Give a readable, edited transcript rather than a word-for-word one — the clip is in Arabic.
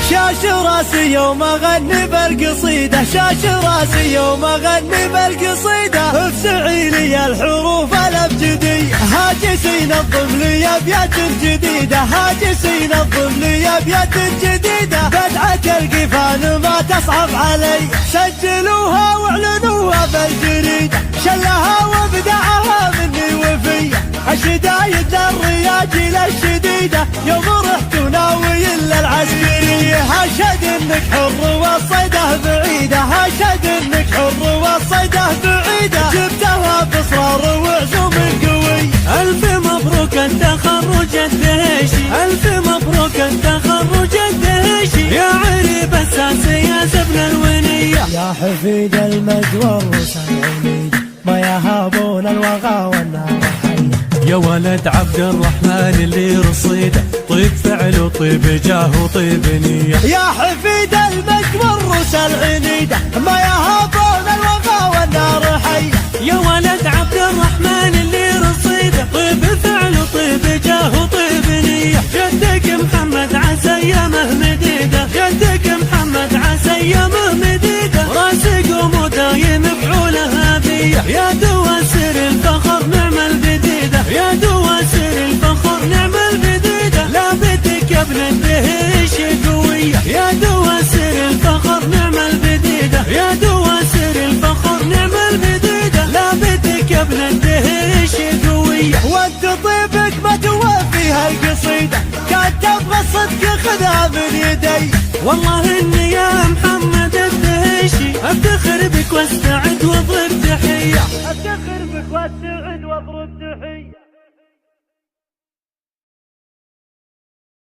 شاش راسي يوم اغني بالقصيدة، شاش راسي يوم اغني بالقصيدة، افسعي لي الحروف الابجدية، هاجسي نظم لي ابيات جديدة، هاجسي نظم لي ابيات جديدة، بدعة القفان ما تصعب علي، سجلوها واعلنوها بالجريدة، شلها وابدعها مني وفية، الشدايد للرياجيل الشديدة، يوم رحت وناوي الا العسكرية، هاشد انك حر والصيده بعيدة، هاشد انك حر والصيده بعيدة، جبتها باصرار وعزوم قوي. الف مبروك التخرج الدهشي، الف مبروك التخرج الدهشي، يا عريب الساسي يا زبن الونية، يا حفيد المجد والروس العنيد، ما يهابون الوغى والنار حية، يا ولد عبد الرحمن اللي رصيده، طيب فعل وطيب جاه وطيب نية، يا حفيد المجد والروس العنيدة، ما يهابون الوغى والنار حية، يا ولد عبد الرحمن اللي رصيده، طيب فعل وطيب جاه وطيب نية، جدك محمد عسى ايامه مديده، جدك محمد عسى ايامه مديده، راسق ودايم بفعوله هادية، يا دواسر الفخر نعم البديدة، يا دواسر الفخر نعم البديدة، لابدك يا ابن الدهيش قوية، يا دواسر الفخر نعم البديدة، يا دواسر الفخر نعم البديدة، لابدك يا ابن الدهيش قوية، وانت طيبك ما توفيها القصيدة، كانت تبغى الصدق خذها من يدي، والله اني يا محمد الدهيشي افتخر بك واستعد واضرب تحية، افتخر بك واستعد واضرب تحية.